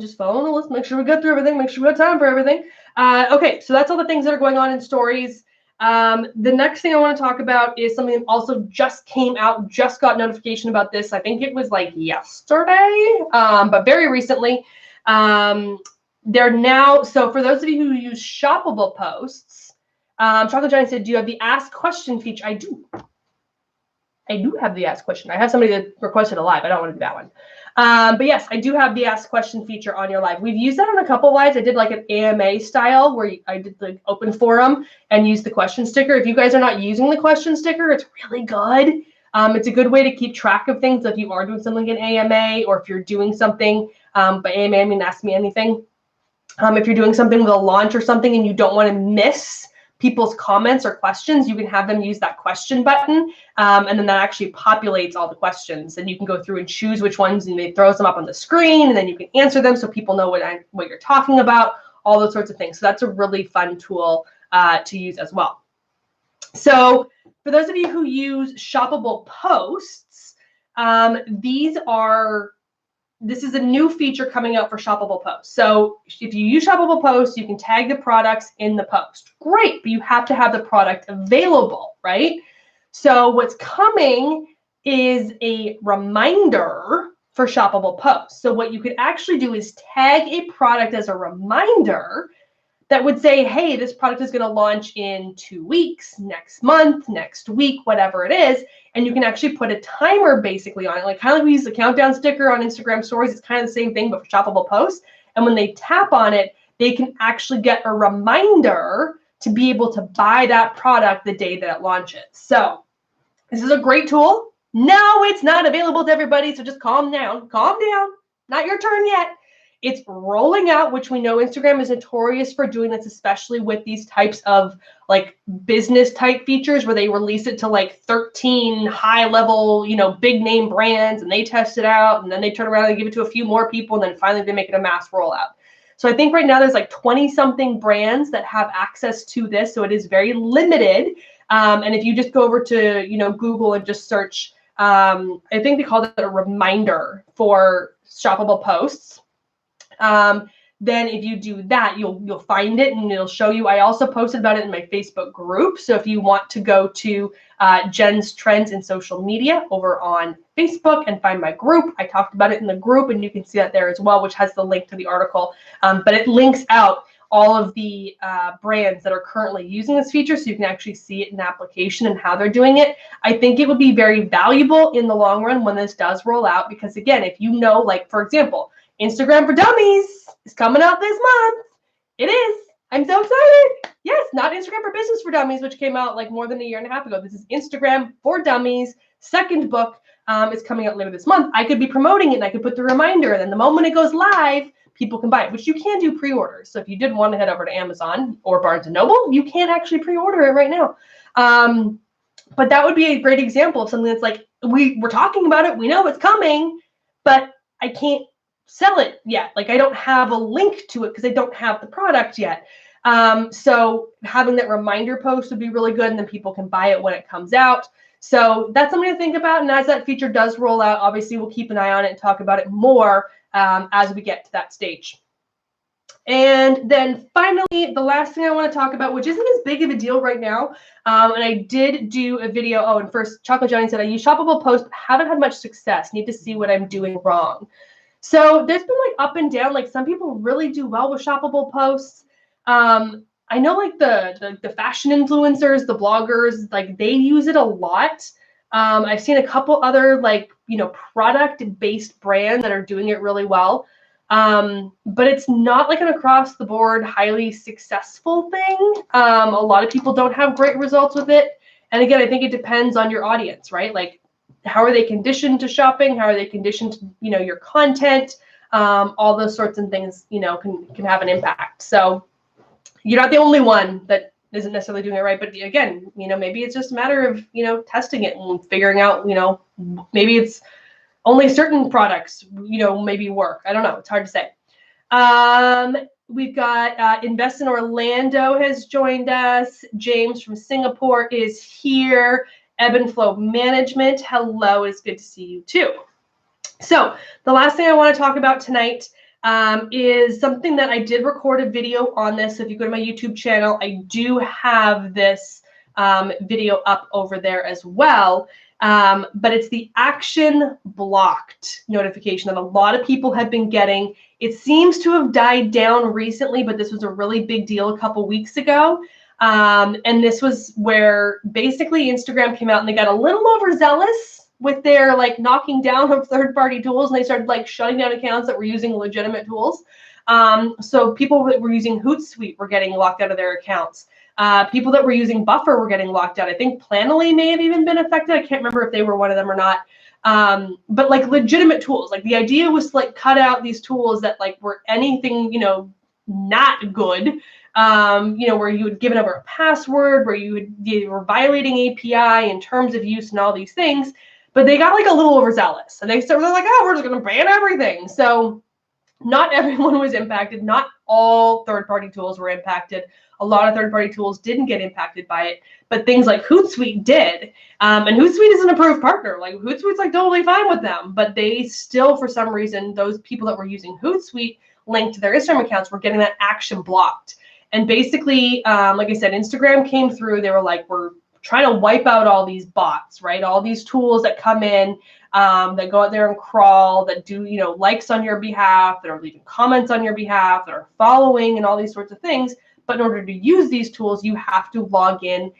Just following the list, make sure we got through everything, make sure we got time for everything. Okay, so that's all the things that are going on in stories. The next thing I want to talk about is something that also just came out, just got notification about this. I think it was like yesterday, but very recently. They're now, so for those of you who use Shoppable Posts, Chocolate Giant said, do you have the Ask Question feature? I do. I do have the Ask Question. I have somebody that requested a live. I don't want to do that one. But yes, I do have the Ask Question feature on your live. We've used that on a couple of lives. I did like an AMA style where I did the open forum and used the question sticker. If you guys are not using the question sticker, it's really good. It's a good way to keep track of things if you are doing something in AMA, or if you're doing something, by AMA, I mean Ask Me Anything. If you're doing something with a launch or something and you don't want to miss people's comments or questions, you can have them use that question button, and then that actually populates all the questions, and you can go through and choose which ones, and it throws them up on the screen, and then you can answer them so people know what you're talking about, all those sorts of things. So that's a really fun tool to use as well. So for those of you who use Shoppable Posts, this is a new feature coming out for Shoppable Posts. So if you use Shoppable Posts, you can tag the products in the post. Great, but you have to have the product available, right? So what's coming is a reminder for Shoppable Posts. So what you could actually do is tag a product as a reminder that would say, hey, this product is going to launch in 2 weeks, next month, next week, whatever it is. And you can actually put a timer basically on it. Like kind of like we use the countdown sticker on Instagram stories. It's kind of the same thing, but for Shoppable Posts. And when they tap on it, they can actually get a reminder to be able to buy that product the day that it launches. So this is a great tool. No, it's not available to everybody. So just calm down. Calm down. Not your turn yet. It's rolling out, which we know Instagram is notorious for doing this, especially with these types of like business type features where they release it to like 13 high level, big name brands, and they test it out, and then they turn around and give it to a few more people, and then finally they make it a mass rollout. So I think right now there's like 20 something brands that have access to this. So it is very limited. And if you just go over to, Google and just search, I think they called it a reminder for Shoppable Posts. Then if you do that, you'll find it and it'll show you. I also posted about it in my Facebook group. So if you want to go to Jenn's Trends in Social Media over on Facebook and find my group, I talked about it in the group, and you can see that there as well, which has the link to the article. But it links out all of the brands that are currently using this feature, so you can actually see it in application and how they're doing it. I think it would be very valuable in the long run when this does roll out, because again, if you know, like for example, Instagram for Dummies is coming out this month. It is. I'm so excited. Yes, not Instagram for Business for Dummies, which came out like more than a year and a half ago. This is Instagram for Dummies, second book. is coming out later this month, I could be promoting it and I could put the reminder, and then the moment it goes live, people can buy it, which you can do pre-orders. So if you did want to head over to Amazon or Barnes & Noble, you can actually pre-order it right now. But that would be a great example of something that's like, we're talking about it, we know it's coming, but I can't sell it yet. Like I don't have a link to it because I don't have the product yet. So having that reminder post would be really good, and then people can buy it when it comes out. So that's something to think about. And as that feature does roll out, obviously we'll keep an eye on it and talk about it more as we get to that stage. And then finally, the last thing I want to talk about, which isn't as big of a deal right now, and I did do a video. Oh, and first, Chocolate Johnny said, I use Shoppable Posts, haven't had much success. Need to see what I'm doing wrong. So there's been like up and down. Like some people really do well with Shoppable Posts. I know like the fashion influencers, the bloggers, like they use it a lot. I've seen a couple other like, product-based brands that are doing it really well. But it's not like an across the board, highly successful thing. A lot of people don't have great results with it. And again, I think it depends on your audience, right? Like how are they conditioned to shopping? How are they conditioned to, your content? All those sorts of things, can have an impact. So you're not the only one that isn't necessarily doing it right. But again, maybe it's just a matter of, testing it and figuring out, maybe it's only certain products, maybe work. I don't know. It's hard to say. We've got Invest in Orlando has joined us. James from Singapore is here. Ebb and Flow Management. Hello. It's good to see you too. So the last thing I want to talk about tonight is something that I did record a video on this. So if you go to my YouTube channel, I do have this video up over there as well. But it's the action blocked notification that a lot of people have been getting. It seems to have died down recently, but this was a really big deal a couple weeks ago. And this was where basically Instagram came out and they got a little overzealous with their like knocking down of third-party tools, and they started like shutting down accounts that were using legitimate tools. So people that were using Hootsuite were getting locked out of their accounts. People that were using Buffer were getting locked out. I think Planoly may have even been affected. I can't remember if they were one of them or not. But like legitimate tools, like the idea was to like cut out these tools that like were anything, not good. Where you had given over a password, where you were violating API in terms of use and all these things. But they got like a little overzealous, and they're like, oh, we're just going to ban everything. So not everyone was impacted. Not all third-party tools were impacted. A lot of third-party tools didn't get impacted by it, but things like Hootsuite did. And Hootsuite is an approved partner. Like Hootsuite's like totally fine with them, but they still, for some reason, those people that were using Hootsuite linked to their Instagram accounts were getting that action blocked. And basically, like I said, Instagram came through. They were like, we're trying to wipe out all these bots, right? All these tools that come in, that go out there and crawl, that do, likes on your behalf, that are leaving comments on your behalf, that are following and all these sorts of things. But in order to use these tools, you have to log in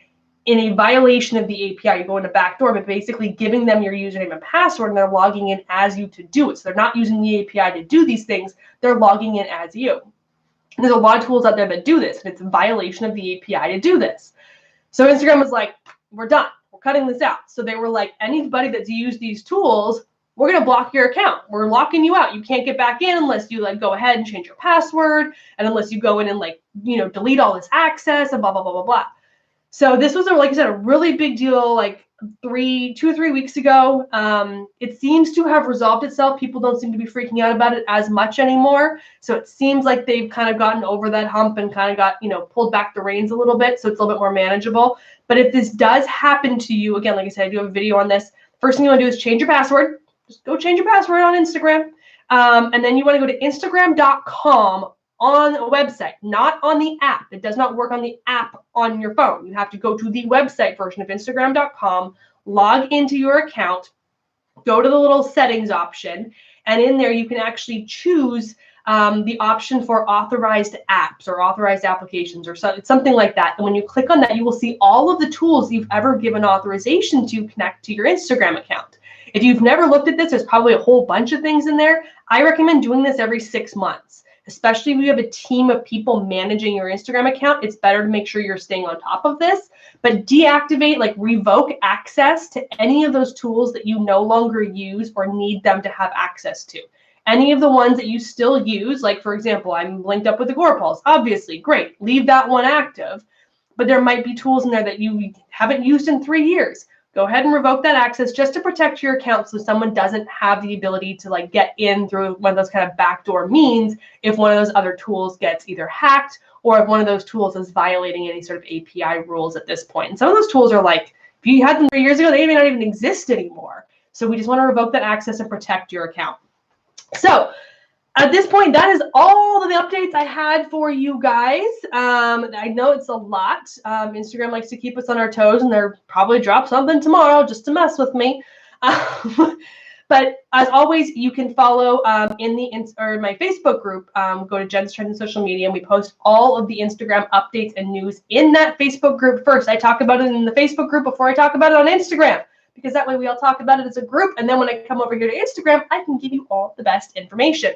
a violation of the API. You go in a backdoor, but basically giving them your username and password, and they're logging in as you to do it. So they're not using the API to do these things. They're logging in as you. And there's a lot of tools out there that do this, and it's a violation of the API to do this. So Instagram was like, we're done. We're cutting this out. So they were like, anybody that's used these tools, we're going to block your account. We're locking you out. You can't get back in unless you like go ahead and change your password, and unless you go in and like, delete all this access and blah, blah, blah, blah, blah. So this was, like I said, a really big deal, like 2 or 3 weeks ago. It seems to have resolved itself. People don't seem to be freaking out about it as much anymore. So it seems like they've kind of gotten over that hump and kind of got, pulled back the reins a little bit. So it's a little bit more manageable. But if this does happen to you, again, like I said, I do have a video on this. First thing you want to do is change your password. Just go change your password on Instagram. And then you want to go to Instagram.com on a website, not on the app. It does not work on the app on your phone. You have to go to the website version of Instagram.com, log into your account, go to the little settings option, and in there you can actually choose the option for authorized apps or authorized applications or something like that. And when you click on that, you will see all of the tools you've ever given authorization to connect to your Instagram account. If you've never looked at this, there's probably a whole bunch of things in there. I recommend doing this every 6 months, especially if you have a team of people managing your Instagram account. It's better to make sure you're staying on top of this. But deactivate, like revoke access to any of those tools that you no longer use or need them to have access to. Any of the ones that you still use, like for example, I'm linked up with the Agorapulse, obviously, great, leave that one active. But there might be tools in there that you haven't used in 3 years. Go ahead and revoke that access just to protect your account so someone doesn't have the ability to like get in through one of those kind of backdoor means if one of those other tools gets either hacked or if one of those tools is violating any sort of API rules at this point. And some of those tools are like, if you had them 3 years ago, they may not even exist anymore. So we just want to revoke that access and protect your account. So at this point, that is all of the updates I had for you guys. I know it's a lot. Instagram likes to keep us on our toes, and they'll probably drop something tomorrow just to mess with me. But as always, you can follow in my Facebook group. Go to Jenn's Trends and Social Media, and we post all of the Instagram updates and news in that Facebook group first. I talk about it in the Facebook group before I talk about it on Instagram, because that way we all talk about it as a group. And then when I come over here to Instagram, I can give you all the best information.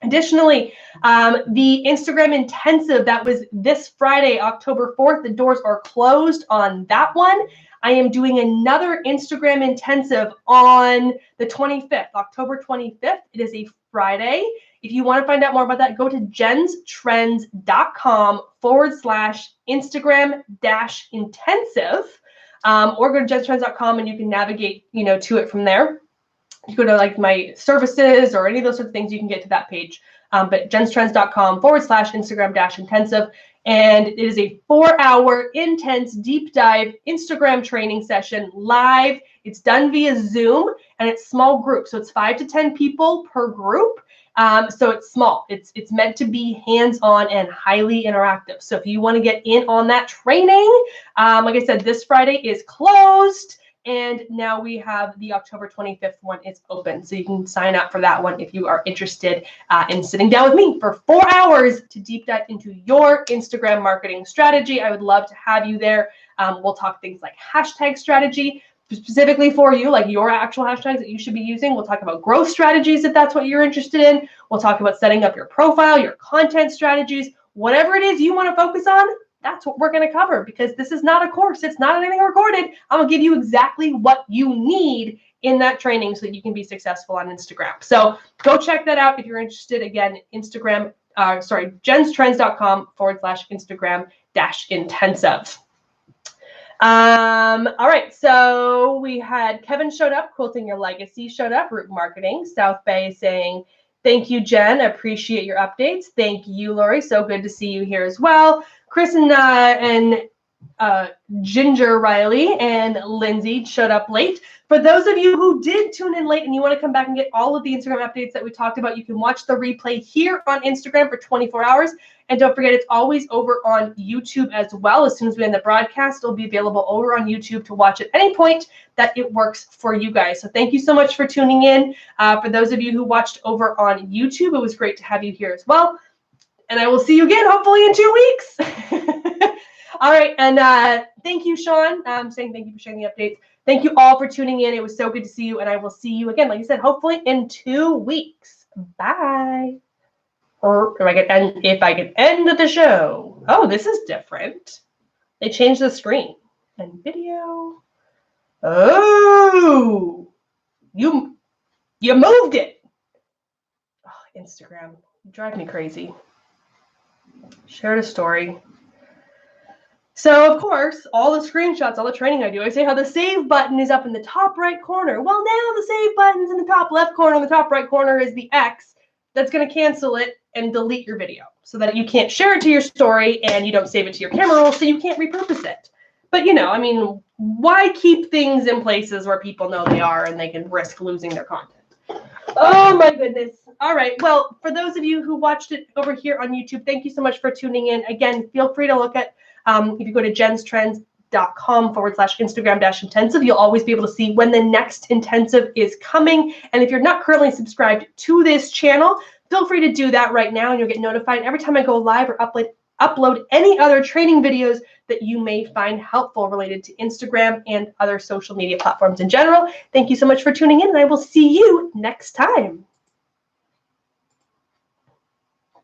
Additionally, the Instagram intensive that was this Friday, October 4th, the doors are closed on that one. I am doing another Instagram intensive on the 25th, October 25th. It is a Friday. If you want to find out more about that, go to jenstrends.com/Instagram-intensive, or go to jenstrends.com and you can navigate, to it from there. You go to like my services or any of those sorts of things, you can get to that page. But jenstrends.com/Instagram-intensive. And it is a 4-hour intense deep dive Instagram training session live. It's done via Zoom and it's small groups. So it's 5 to 10 people per group. So it's small. It's meant to be hands-on and highly interactive. So if you want to get in on that training, like I said, this Friday is closed. And now we have the October 25th one is open. So you can sign up for that one if you are interested in sitting down with me for 4 hours to deep dive into your Instagram marketing strategy. I would love to have you there. We'll talk things like hashtag strategy specifically for you, like your actual hashtags that you should be using. We'll talk about growth strategies if that's what you're interested in. We'll talk about setting up your profile, your content strategies, whatever it is you want to focus on. That's what we're going to cover, because this is not a course. It's not anything recorded. I'm going to give you exactly what you need in that training so that you can be successful on Instagram. So go check that out if you're interested. Again, jenstrends.com/Instagram-intensive. All right. So we had Kevin showed up, Quilting Your Legacy showed up, Root Marketing, South Bay saying, thank you, Jen. I appreciate your updates. Thank you, Lori. So good to see you here as well. Chris and Ginger Riley and Lindsay showed up late. For those of you who did tune in late and you want to come back and get all of the Instagram updates that we talked about, you can watch the replay here on Instagram for 24 hours. And don't forget, it's always over on YouTube as well. As soon as we end the broadcast, it'll be available over on YouTube to watch at any point that it works for you guys. So thank you so much for tuning in. For those of you who watched over on YouTube, it was great to have you here as well. And I will see you again, hopefully in 2 weeks. All right. And thank you, Sean. I'm saying thank you for sharing the updates. Thank you all for tuning in. It was so good to see you. And I will see you again, like I said, hopefully in 2 weeks. Bye. Or if I can end the show. Oh, this is different. They changed the screen and video. Oh, you moved it. Oh, Instagram, you drive me crazy. Shared a story. So, of course, all the screenshots, all the training I do, I say how the save button is up in the top right corner. Well, now the save button's in the top left corner. In the top right corner is the X that's going to cancel it and delete your video so that you can't share it to your story and you don't save it to your camera roll so you can't repurpose it. But, I mean, why keep things in places where people know they are and they can risk losing their content? Oh, my goodness. All right. Well, for those of you who watched it over here on YouTube, thank you so much for tuning in. Again, feel free to look at, if you go to jenstrends.com/Instagram-intensive, you'll always be able to see when the next intensive is coming. And if you're not currently subscribed to this channel, feel free to do that right now and you'll get notified every time I go live or upload any other training videos that you may find helpful related to Instagram and other social media platforms in general. Thank you so much for tuning in, and I will see you next time.